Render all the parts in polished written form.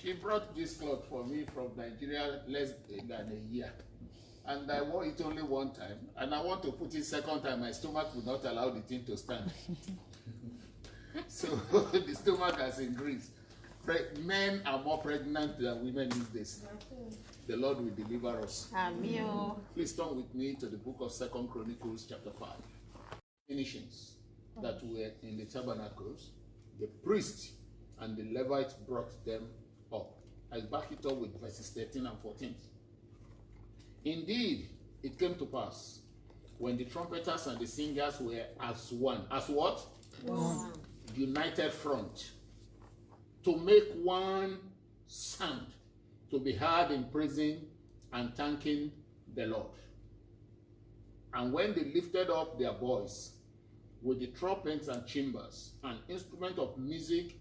She brought this cloth for me from Nigeria less than a year. And I wore it only one time. And I want to put it second time. My stomach would not allow the thing to stand. So the stomach has increased. Men are more pregnant than women these days. The Lord will deliver us. Amen. Please turn with me to the book of 2 Chronicles chapter 5. Finishings that were in the tabernacles, the priest and the Levites brought them up. I back it up with verses 13 and 14. Indeed, it came to pass when the trumpeters and the singers were as one. As what? One. United front. To make one sound, to be heard in praising and thanking the Lord. And when they lifted up their voice with the trumpets and cymbals, an instrument of music,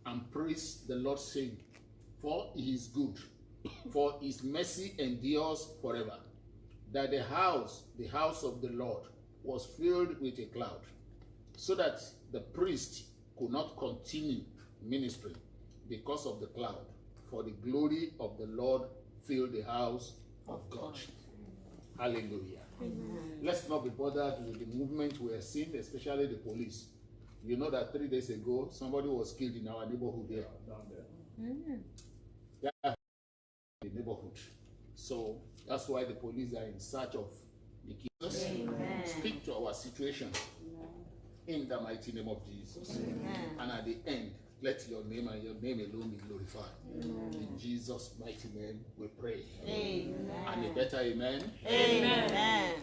and praised the Lord, saying, for he is good, for his mercy endures forever. That the house of the Lord, was filled with a cloud, so that the priest could not continue ministering because of the cloud, for the glory of the Lord filled the house of God. Hallelujah. Amen. Let's not be bothered with the movement we are seeing, especially the police. You know that 3 days ago, somebody was killed in our neighborhood there. Down there. Mm-hmm. Yeah, the neighborhood. So that's why the police are in search of the killers. Amen. Speak to our situation. Amen. In the mighty name of Jesus. Amen. And at the end, let your name and your name alone be glorified. Amen. In Jesus' mighty name we pray. Amen. And a better amen. Amen.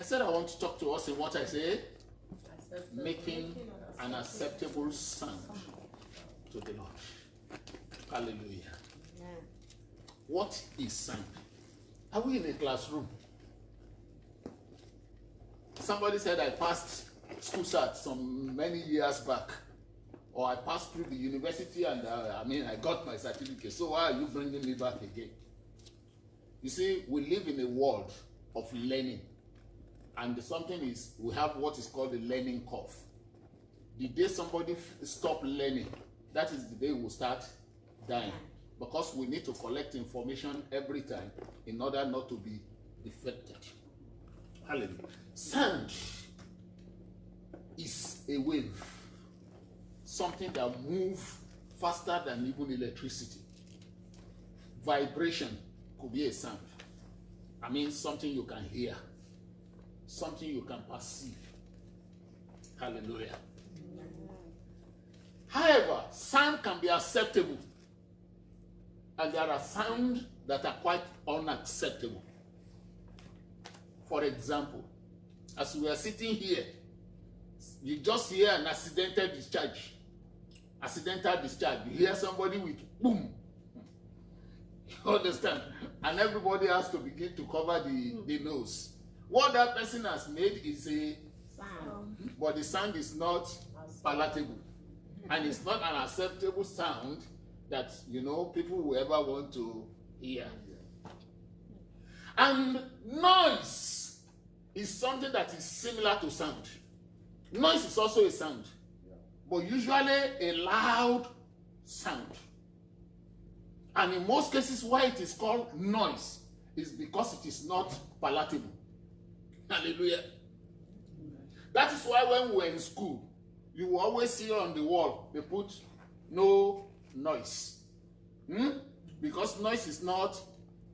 I said I want to talk to us in what I say. Making an acceptable sound to the Lord. Hallelujah. Amen. What is sound? Are we in a classroom? Somebody said I passed school start some many years back. Or I passed through the university and I got my certificate. So why are you bringing me back again? You see, we live in a world of learning. And something is, we have what is called the learning curve. The day somebody stop learning, that is the day we start dying. Because we need to collect information every time in order not to be defected. Hallelujah. Sound is a wave. Something that moves faster than even electricity. Vibration could be a sound. Something you can hear. Something you can perceive. Hallelujah. However, sound can be acceptable. And there are sounds that are quite unacceptable. For example, as we are sitting here, you just hear an accidental discharge. You hear somebody with boom. You understand? And everybody has to begin to cover the nose. What that person has made is a sound. But the sound is not palatable. And it's not an acceptable sound that, people will ever want to hear. And noise is something that is similar to sound. Noise is also a sound. But usually a loud sound. And in most cases, why it is called noise is because it is not palatable. Hallelujah. That is why when we were in school, you will always see on the wall, they put no noise. Because noise is not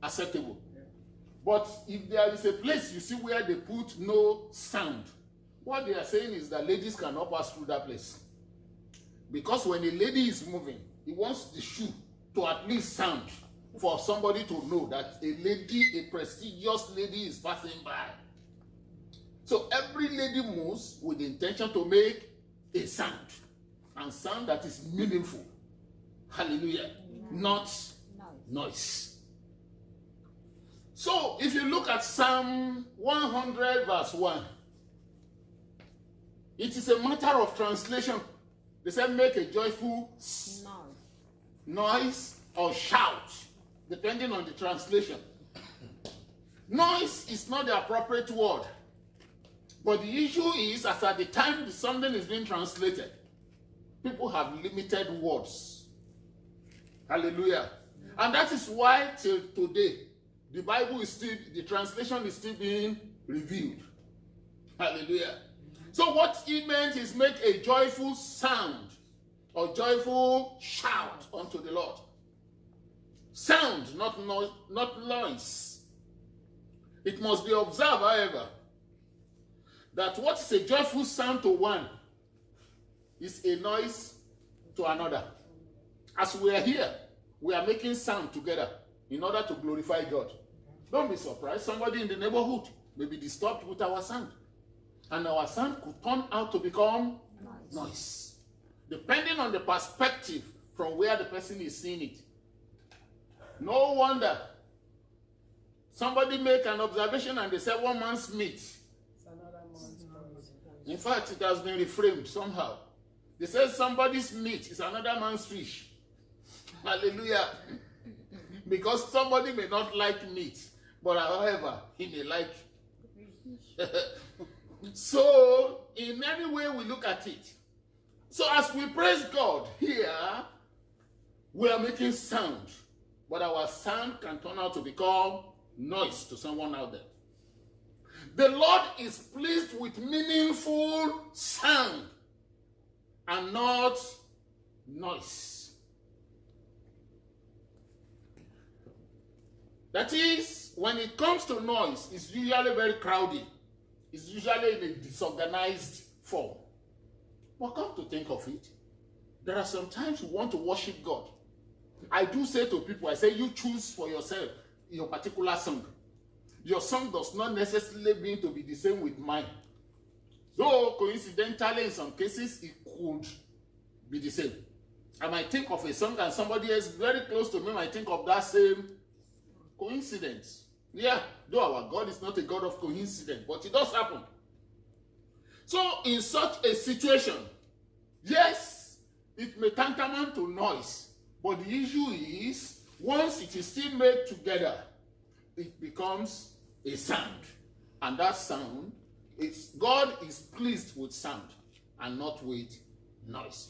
acceptable. But if there is a place you see where they put no sound, what they are saying is that ladies cannot pass through that place. Because when a lady is moving, he wants the shoe to at least sound for somebody to know that a prestigious lady is passing by. So every lady moves with the intention to make a sound. And sound that is meaningful. Hallelujah. Not noise. So if you look at Psalm 100 verse 1, it is a matter of translation. They said make a joyful noise or shout, depending on the translation. Noise is not the appropriate word. But the issue is, as at the time something is being translated, people have limited words. Hallelujah. And that is why till today, the Bible is still, the translation is still being reviewed. Hallelujah. So what he meant is make a joyful sound or joyful shout unto the Lord. Sound, not noise. It must be observed, however, that what is a joyful sound to one is a noise to another. As we are here, we are making sound together in order to glorify God. Don't be surprised. Somebody in the neighborhood may be disturbed with our sound. And our sound could turn out to become noise. Depending on the perspective from where the person is seeing it. No wonder somebody make an observation and they say one man's meat. In fact, it has been reframed somehow. They say somebody's meat is another man's fish. Hallelujah. Because somebody may not like meat, but however, he may like. So, in any way we look at it. So as we praise God here, we are making sound. But our sound can turn out to become noise to someone out there. The Lord is pleased with meaningful sound and not noise. That is, when it comes to noise, it's usually very crowded. It's usually in a disorganized form. But come to think of it, there are some times we want to worship God. I do say to people, I say, you choose for yourself your particular song. Your song does not necessarily mean to be the same with mine. Though coincidentally, in some cases, it could be the same. I might think of a song and somebody else very close to me might think of that same coincidence. Yeah, though our God is not a God of coincidence, but it does happen. So in such a situation, yes, it may tantamount to noise, but the issue is, once it is still made together, it becomes a sound. And that sound, God is pleased with sound and not with noise.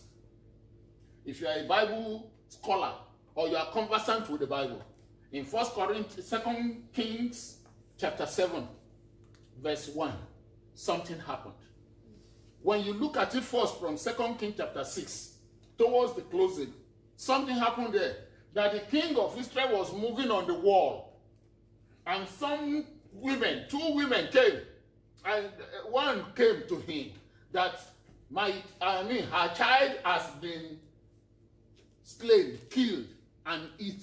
If you are a Bible scholar or you are conversant with the Bible, in 2 Kings chapter 7, verse 1, something happened. When you look at it first from 2 Kings chapter 6, towards the closing, something happened there. That the king of Israel was moving on the wall. And some women, 2 women came. And one came to him that her child has been slain, killed, and eaten.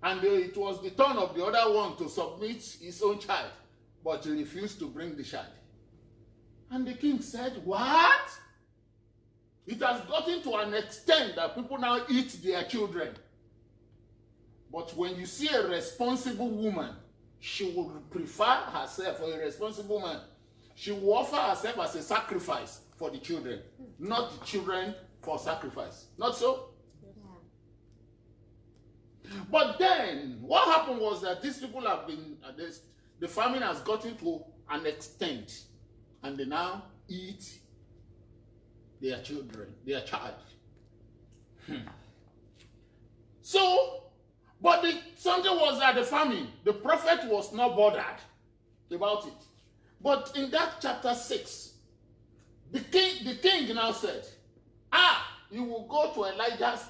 And it was the turn of the other one to submit his own child, but he refused to bring the child. And the king said, what? It has gotten to an extent that people now eat their children. But when you see a responsible woman, she will prefer herself, or a responsible man, she will offer herself as a sacrifice for the children, not the children for sacrifice. Not so? But then, what happened was that these people have been, the famine has gotten to an extent, and they now eat their children, their child. So, but something was at the famine. The prophet was not bothered about it. But in that chapter 6, the king now said, you will go to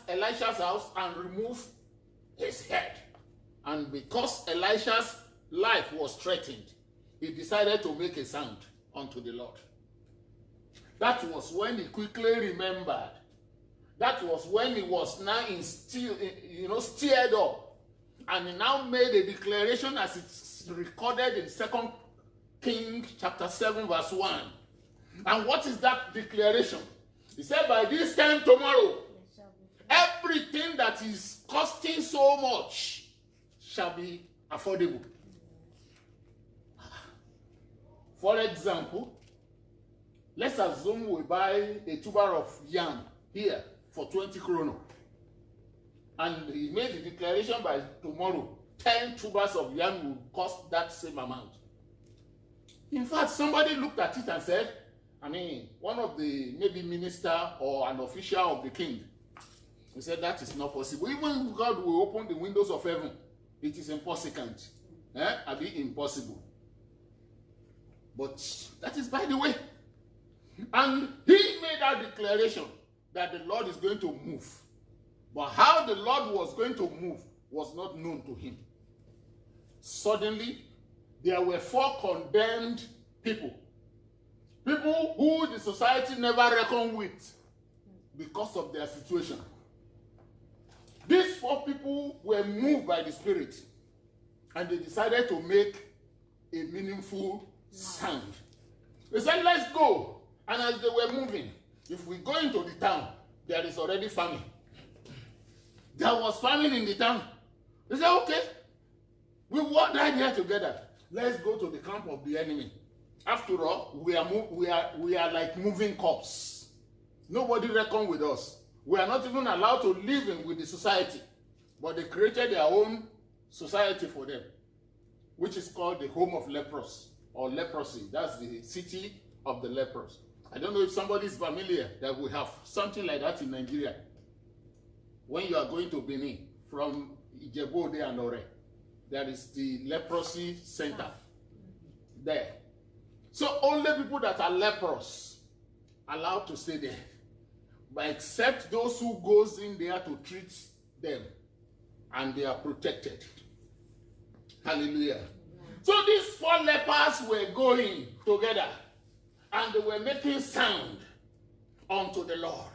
Elisha's house and remove his head. And because Elisha's life was threatened, he decided to make a sound unto the Lord. That was when he quickly remembered. That was when he was now stirred up. And he now made a declaration as it's recorded in 2 Kings chapter 7 verse 1. And what is that declaration? He said, by this time tomorrow, everything that is costing so much shall be affordable. For example, let's assume we buy a tuber of yam here for 20 krono. And he made the declaration by tomorrow, 10 tubers of yam will cost that same amount. In fact, somebody looked at it and said, one of the maybe minister or an official of the king He said that is not possible. Even God will open the windows of heaven. It is impossible. A bit impossible. But that is by the way. And he made that declaration that the Lord is going to move. But how the Lord was going to move was not known to him. Suddenly, there were 4 condemned people. People who the society never reckoned with because of their situation. These 4 people were moved by the Spirit, and they decided to make a meaningful sound. They said, let's go. And as they were moving, if we go into the town, there is already famine. There was famine in the town. They said, okay, we walk right here together. Let's go to the camp of the enemy. After all, we are like moving corpses. Nobody reckoned with us. We are not even allowed to live in with the society. But they created their own society for them, which is called the home of lepers, or leprosy. That's the city of the lepers. I don't know if somebody is familiar that we have something like that in Nigeria. When you are going to Benin from Ijebu-Ode and Ore, there is the leprosy center there. So only people that are leprous are allowed to stay there, but except those who goes in there to treat them, and they are protected. Hallelujah. So these 4 lepers were going together, and they were making sound unto the Lord.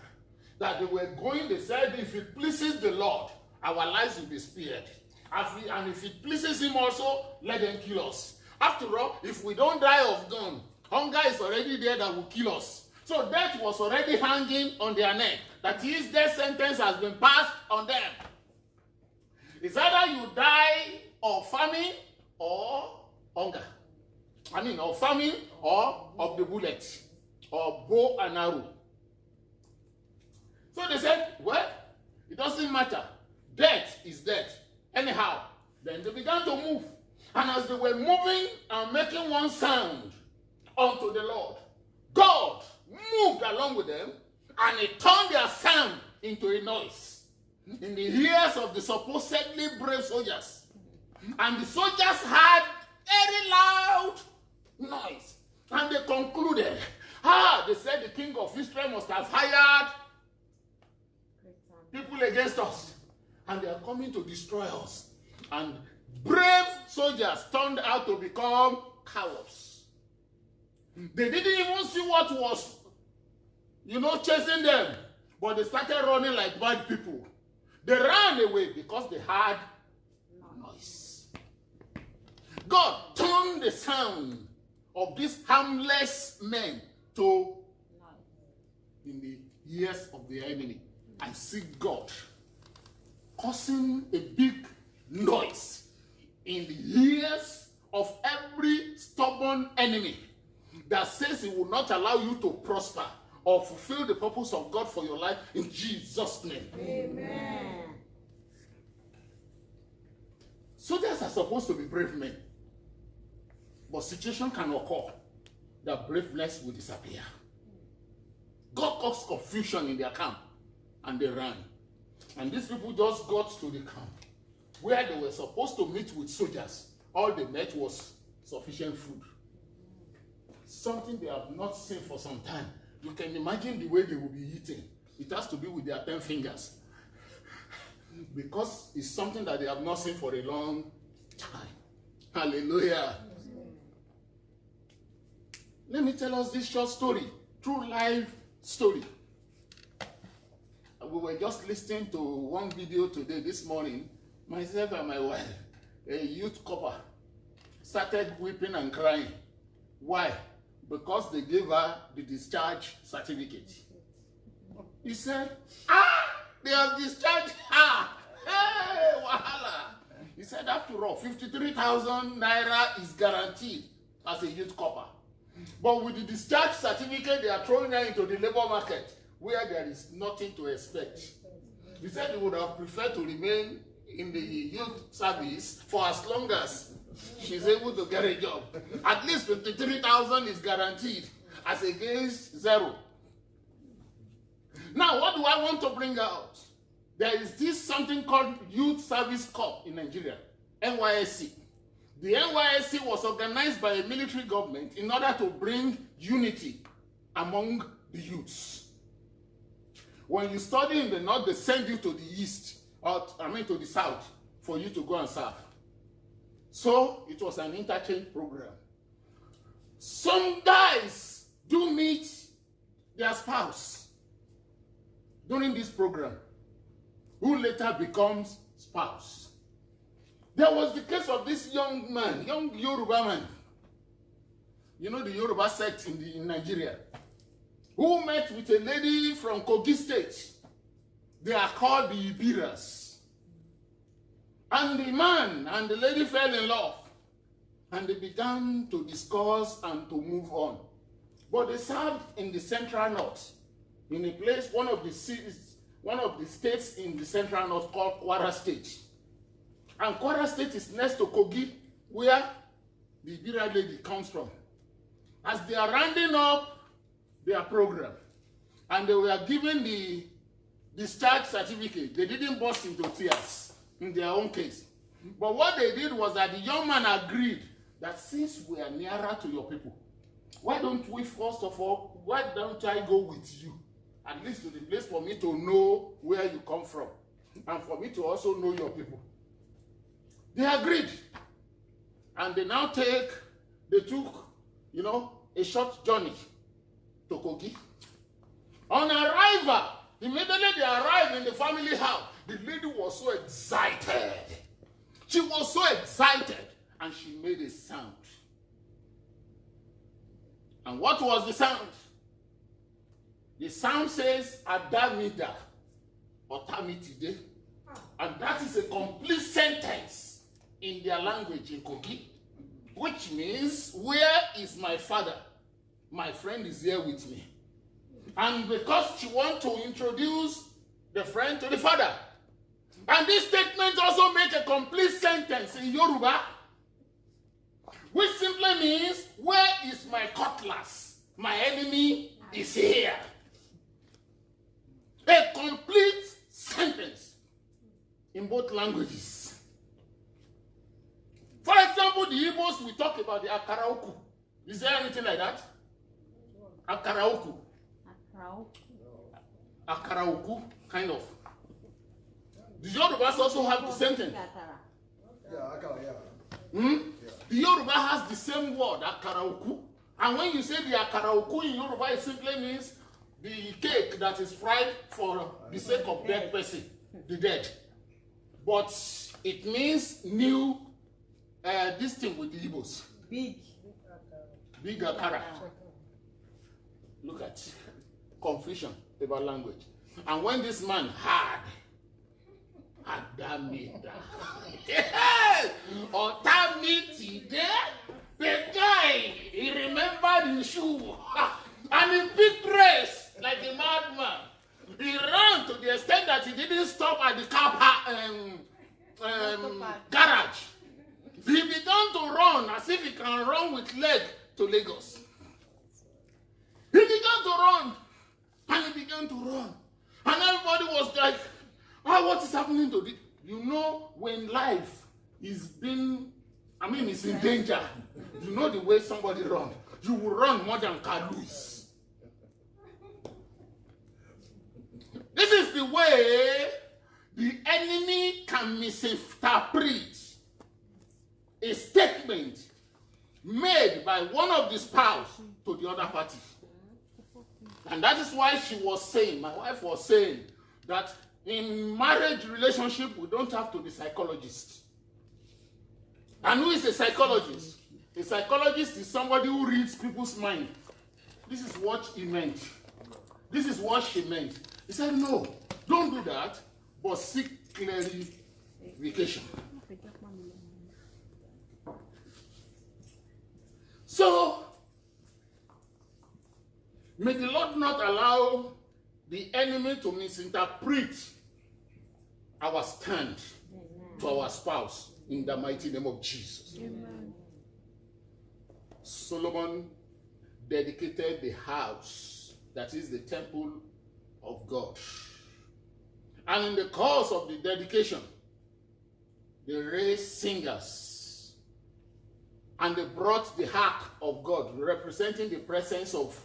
That they were going, they said, if it pleases the Lord, our lives will be spared. And if it pleases him also, let them kill us. After all, if we don't die of gun, hunger is already there that will kill us. So death was already hanging on their neck. That his death sentence has been passed on them. It's either you die of famine or hunger. Or famine or of the bullet, or bow and arrow. So they said, well, it doesn't matter. Death is death. Anyhow, then they began to move. And as they were moving and making one sound unto the Lord, God moved along with them, and he turned their sound into a noise in the ears of the supposedly brave soldiers. And the soldiers had very loud noise. And they concluded, they said the king of Israel must have hired people against us, and they are coming to destroy us. And brave soldiers turned out to become cowards. They didn't even see what was, chasing them, but they started running like bad people. They ran away because they had noise. God turned the sound of these harmless men to in the ears of the enemy. I see God causing a big noise in the ears of every stubborn enemy that says he will not allow you to prosper or fulfill the purpose of God for your life, in Jesus' name. Amen. Soldiers are supposed to be brave men, but situation can occur that braveness will disappear. God caused confusion in their camp, and they ran. And these people just got to the camp where they were supposed to meet with soldiers. All they met was sufficient food. Something they have not seen for some time. You can imagine the way they will be eating. It has to be with their 10 fingers. Because it's something that they have not seen for a long time. Hallelujah. Let me tell us this short story. True life story. We were just listening to one video today, this morning. Myself and my wife, a youth copper, started weeping and crying. Why? Because they gave her the discharge certificate. He said, they have discharged her. Hey, wahala. He said, after all, 53,000 naira is guaranteed as a youth copper. But with the discharge certificate, they are throwing her into the labor market where there is nothing to expect. He said he would have preferred to remain in the youth service for as long as she's able to get a job. At least 53,000 is guaranteed as against 0. Now, what do I want to bring out? there is this something called Youth Service Corps in Nigeria, NYSC. The NYSC was organized by a military government in order to bring unity among the youths. When you study in the north, they send you to the east, or to the south, for you to go and serve. So it was an interchange program. Some guys do meet their spouse during this program, who later becomes spouse. There was the case of this young man, young Yoruba man. You know the Yoruba sect in Nigeria, who met with a lady from Kogi State. They are called the Ibiras. And the man and the lady fell in love. And they began to discuss and to move on. But they served in the Central North, in a place, one of the states in the Central North called Kwara State. And Kwara State is next to Kogi, where the Ibira lady comes from. As they are rounding up their program, and they were given the discharge certificate, they didn't burst into tears in their own case. But what they did was that the young man agreed that since we are nearer to your people, why don't we, first of all, why don't I go with you? At least to the place for me to know where you come from, and for me to also know your people. They agreed. And they took, a short journey to Kogi. On arrival, immediately they arrived in the family house, the lady was so excited. She was so excited, and she made a sound. And what was the sound? The sound says, Adamida, or Tamitide. And that is a complete sentence in their language in Kogi, which means, where is my father? My friend is here with me. And because she wants to introduce the friend to the father. And this statement also makes a complete sentence in Yoruba, which simply means, where is my cutlass? My enemy is here. A complete sentence in both languages. For example, the Igbos, we talk about the Akaraoku. Is there anything like that? Akaraoku. Akaraoku, kind of. The Yorubas also have the same thing. The Yoruba has the same word, Akaraoku. And when you say the Akaraoku in Yoruba, it simply means the cake that is fried for the sake of dead person, the dead. But it means new, this thing with the Igbos. Big Akara. Look at confusion about language. And when this man had Adamida, or Tamitide, the guy, he remembered his shoe, and he picked race like a madman. He ran to the extent that he didn't stop at the garage. He began to run as if he can run with leg to Lagos. He began to run, and he began to run. And everybody was like, what is happening to this? You know, when life is it's in danger, you know the way somebody runs. You will run more than Carl Lewis. This is the way the enemy can misinterpret a statement made by one of the spouse to the other party. And that is why my wife was saying, that in marriage relationship, we don't have to be psychologists. And who is a psychologist? A psychologist is somebody who reads people's mind. This is what he meant. This is what she meant. He said, no, don't do that, but seek clarification. So, may the Lord not allow the enemy to misinterpret our stand to our spouse in the mighty name of Jesus. Amen. Solomon dedicated the house, that is the temple of God. And in the course of the dedication, they raised singers. And they brought the ark of God, representing the presence of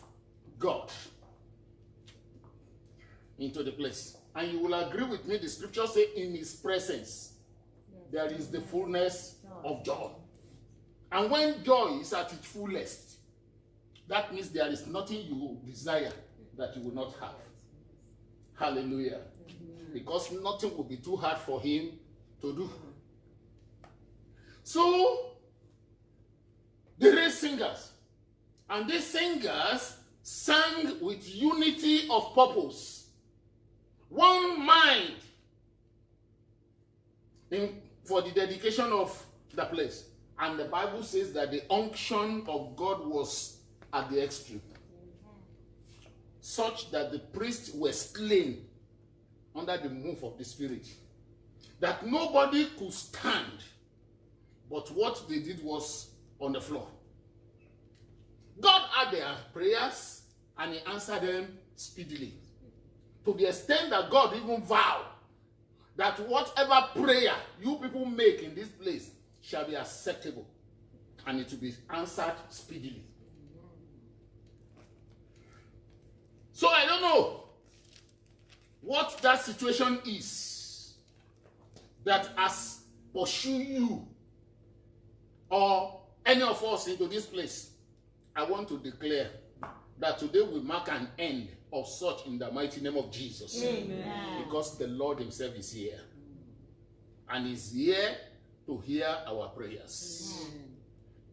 God, into the place. And you will agree with me, the scripture says, in his presence, there is the fullness of joy. And when joy is at its fullest, that means there is nothing you desire that you will not have. Hallelujah. Because nothing will be too hard for him to do. So, they raised singers. And these singers sang with unity of purpose. One mind for the dedication of the place. And the Bible says that the unction of God was at the extreme. Such that the priests were slain under the move of the Spirit. That nobody could stand. But what they did was on the floor. God had their prayers and he answered them speedily. To the extent that God even vowed that whatever prayer you people make in this place shall be acceptable and it will be answered speedily. So I don't know what that situation is that has pursued you or any of us into this place. I want to declare that today we mark an end of such in the mighty name of Jesus. Amen. Because the Lord himself is here. And is here to hear our prayers. Amen.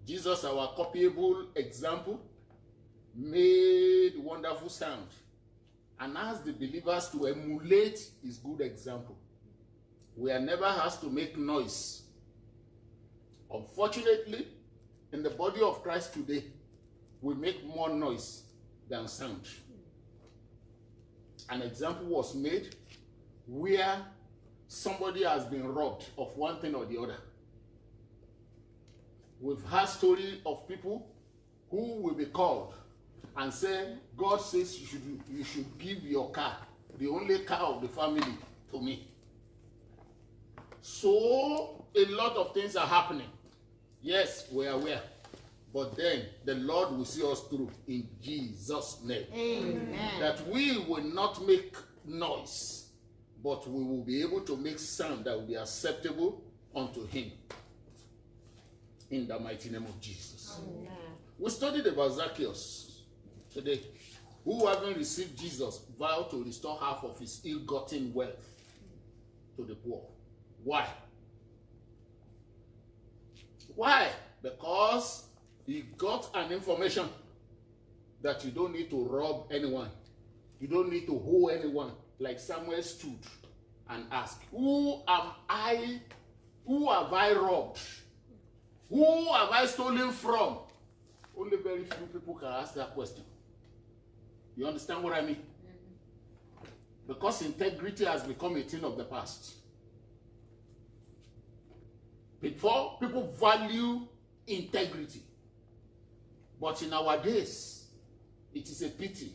Jesus, our copyable example, made wonderful sound and asked the believers to emulate his good example. We are never asked to make noise. Unfortunately, in the body of Christ today, we make more noise than sound. An example was made where somebody has been robbed of one thing or the other. We've heard stories of people who will be called and say, God says you should give your car, the only car of the family, to me. So a lot of things are happening. Yes, we are aware. But then the Lord will see us through in Jesus' name. Amen. That we will not make noise, but we will be able to make sound that will be acceptable unto him. In the mighty name of Jesus. Amen. We studied about Zacchaeus today, who, having received Jesus, vowed to restore half of his ill-gotten wealth to the poor. Why? Why? Because he got an information that you don't need to rob anyone. You don't need to owe anyone. Like Samuel stood and asked, who am I? Who have I robbed? Who have I stolen from? Only very few people can ask that question. You understand what I mean? Because integrity has become a thing of the past. Before, people value integrity. But in our days, it is a pity.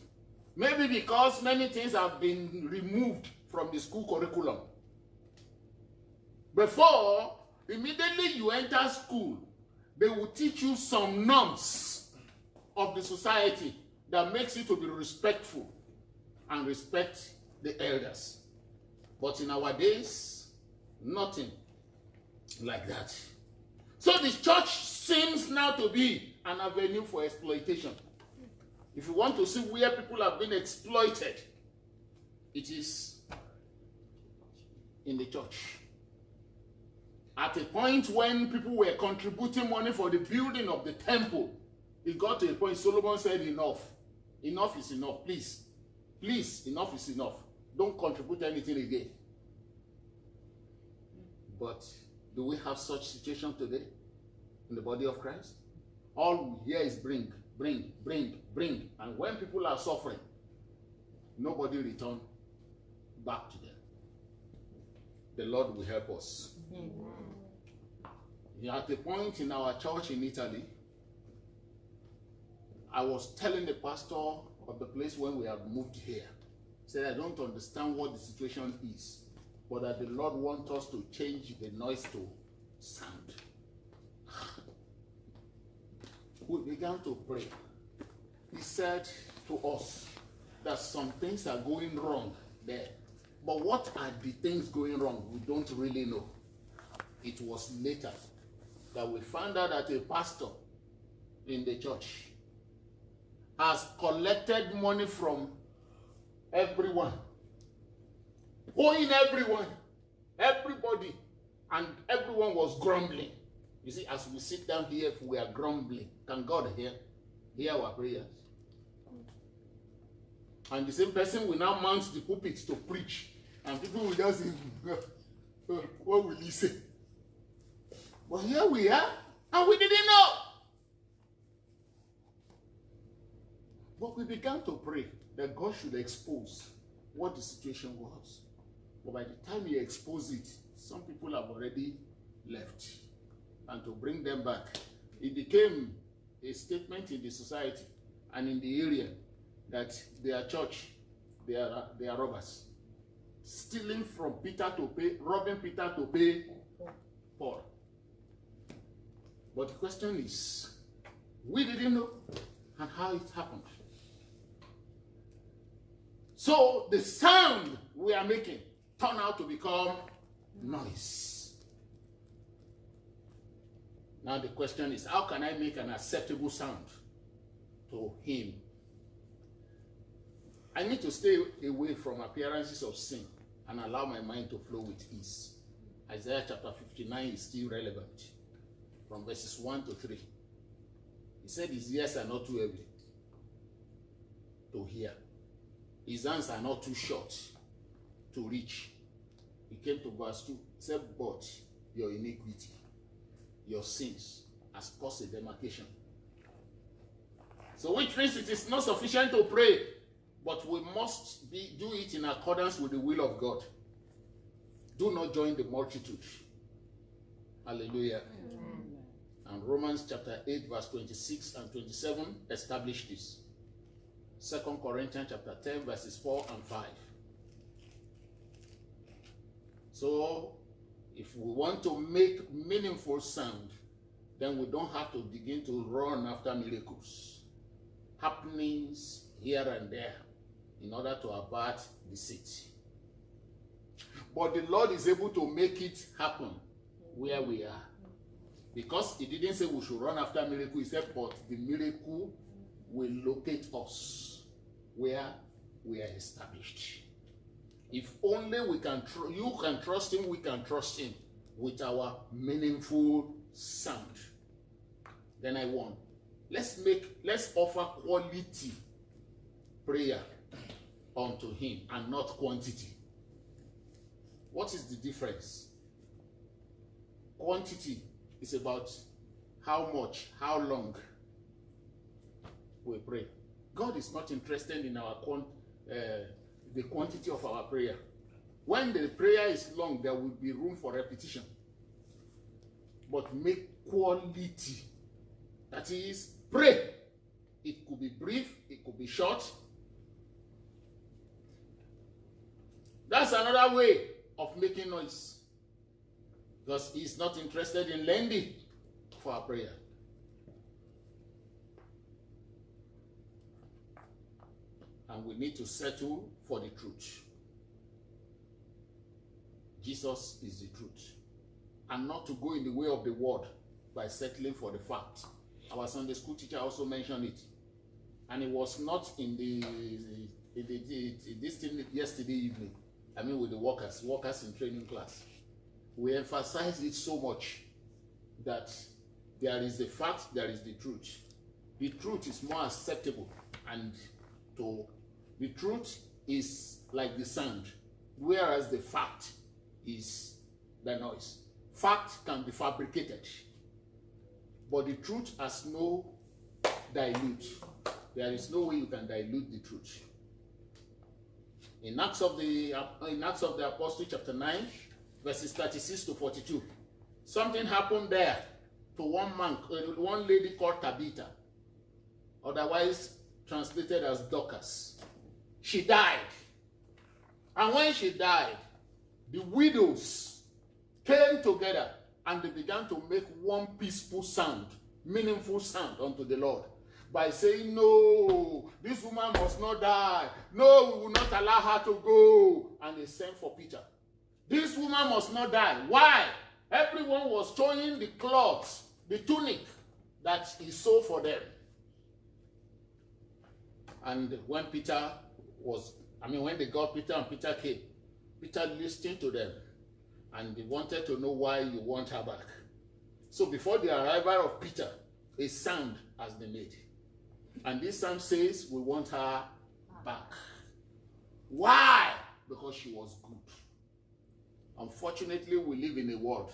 Maybe because many things have been removed from the school curriculum. Before, immediately you enter school, they will teach you some norms of the society that makes you to be respectful and respect the elders. But in our days, nothing like that. So the church seems now to be an avenue for exploitation. If you want to see where people have been exploited, it is in the church. At a point when people were contributing money for the building of the temple, it got to a point Solomon said, enough. Enough is enough, please. Please, enough is enough. Don't contribute anything again. But do we have such situation today in the body of Christ? All we hear is bring, bring, bring, bring. And when people are suffering, nobody return back to them. The Lord will help us. Amen. At a point in our church in Italy, I was telling the pastor of the place when we have moved here, said, I don't understand what the situation is. but that the Lord wants us to change the noise to sound. We began to pray. He said to us that some things are going wrong there. But what are the things going wrong? We don't really know. It was later that we found out that a pastor in the church has collected money from everyone, owing everybody, and everyone was grumbling. You see, as we sit down here, if we are grumbling, can God hear our prayers? And the same person will now mount the pulpit to preach, and people will just say, what will he say? But here we are, and we didn't know. But we began to pray that God should expose what the situation was. But by the time he exposed it, some people have already left. And to bring them back, it became a statement in the society and in the area that their church, they are robbers. Stealing from Peter to pay, robbing Peter to pay Paul. But the question is, we didn't know and how it happened. So the sound we are making turned out to become noise. Now the question is, how can I make an acceptable sound to him? I need to stay away from appearances of sin and allow my mind to flow with ease. Isaiah chapter 59 is still relevant. From verses 1 to 3. He said his ears are not too heavy to hear. His hands are not too short to reach. He came to verse 2. He said, but your iniquity, your sins, has caused a demarcation. So which means it is not sufficient to pray, but we must do it in accordance with the will of God. Do not join the multitude. Hallelujah. Amen. And Romans chapter 8 verse 26 and 27 establish this. 2 Corinthians chapter 10 verses 4 and 5. So, if we want to make meaningful sound, then we don't have to begin to run after miracles, happenings here and there, in order to avert deceit. But the Lord is able to make it happen where we are. Because he didn't say we should run after miracle, he said, but the miracle will locate us where we are established. If only we can, you can trust him, we can trust him with our meaningful sound. Then I want, let's offer quality prayer unto him and not quantity. What is the difference? Quantity is about how much, how long we pray. God is not interested in our the quantity of our prayer. When the prayer is long, there will be room for repetition. But make quality. That is, pray. It could be brief, it could be short. That's another way of making noise. Because he's not interested in lending for our prayer. And we need to settle for the truth. Jesus is the truth. And not to go in the way of the world by settling for the fact. Our Sunday school teacher also mentioned it. And it was not in this thing yesterday evening. I mean with the workers in training class. We emphasized it so much that there is the fact, there is the truth. The truth is more acceptable, and the truth is like the sound, whereas the fact is the noise. Fact can be fabricated, but the truth has no dilute. There is no way you can dilute the truth. In Acts of the Apostle chapter 9, verses 36 to 42, something happened there to one lady called Tabitha, otherwise translated as Dorcas. She died. And when she died, the widows came together and they began to make one peaceful sound, meaningful sound unto the Lord by saying, no, this woman must not die. No, we will not allow her to go. And they sent for Peter. This woman must not die. Why? Everyone was showing the cloths, the tunic that he sold for them. And when they got Peter and Peter came, Peter listened to them and they wanted to know why you want her back. So before the arrival of Peter, a sound has been made. And this sound says, we want her back. Why? Because she was good. Unfortunately, we live in a world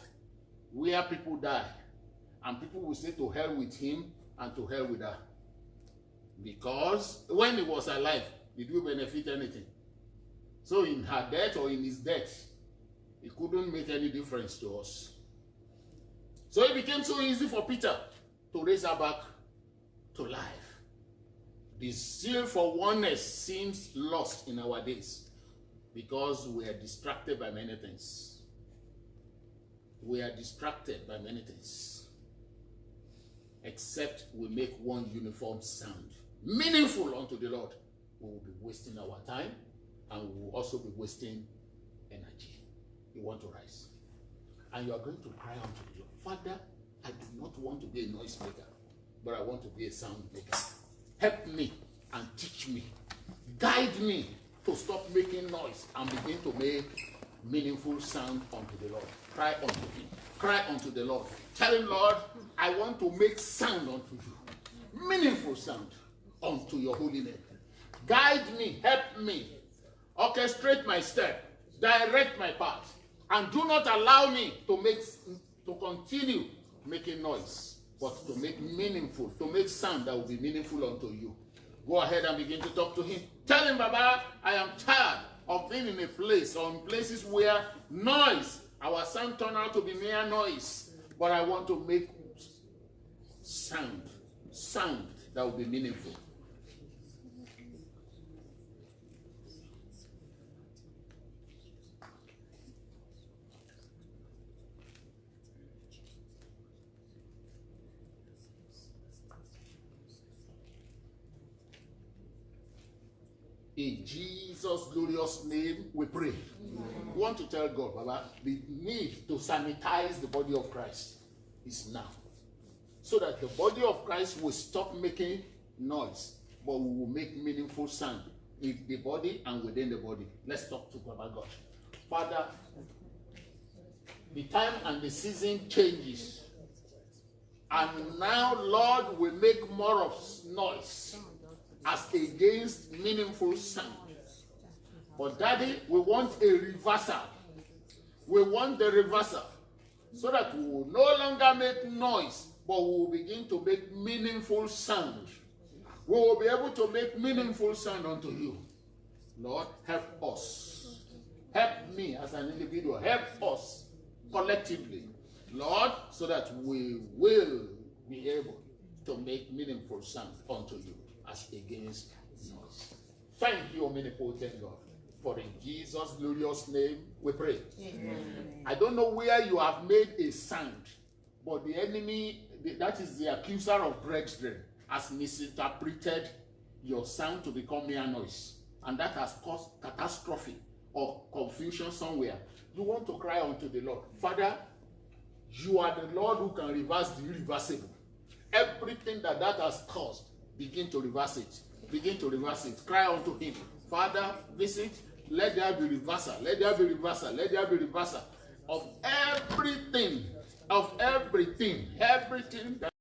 where people die and people will say to hell with him and to hell with her. Because when he was alive, did we benefit anything? So in her death or in his death, it couldn't make any difference to us. So it became so easy for Peter to raise her back to life. The zeal for oneness seems lost in our days because we are distracted by many things. We are distracted by many things. Except we make one uniform sound, meaningful unto the Lord, we will be wasting our time and we will also be wasting energy. You want to rise. And you are going to cry unto the Lord. Father, I do not want to be a noise maker, but I want to be a sound maker. Help me and teach me. Guide me to stop making noise and begin to make meaningful sound unto the Lord. Cry unto him. Cry unto the Lord. Tell him, Lord, I want to make sound unto you. Meaningful sound unto your holy name. Guide me. Help me. Orchestrate my step. Direct my path. And do not allow me to continue making noise, but to make meaningful, to make sound that will be meaningful unto you. Go ahead and begin to talk to him. Tell him, Baba, I am tired of being in a place or in places where noise, our sound turned out to be mere noise, but I want to make sound that will be meaningful. In Jesus' glorious name, we pray. Amen. We want to tell God, Baba, the need to sanitize the body of Christ is now. So that the body of Christ will stop making noise, but we will make meaningful sound in the body and within the body. Let's talk to Baba God. Father, the time and the season changes. And now, Lord, we make more of noise as against meaningful sound. But Daddy, we want a reversal. We want the reversal so that we will no longer make noise, but we will begin to make meaningful sound. We will be able to make meaningful sound unto you. Lord, help us. Help me as an individual. Help us collectively, Lord, so that we will be able to make meaningful sound unto you as against noise. Thank you, omnipotent God, for in Jesus' glorious name we pray. Amen. I don't know where you have made a sound, but the enemy, that is the accuser of brethren, has misinterpreted your sound to become mere noise. And that has caused catastrophe or confusion somewhere. You want to cry unto the Lord. Father, you are the Lord who can reverse the irreversible. Everything that has caused, begin to reverse it. Begin to reverse it. Cry unto him. Father, visit. Let there be reversal. Let there be reversal. Let there be reversal of everything. Of everything. Everything that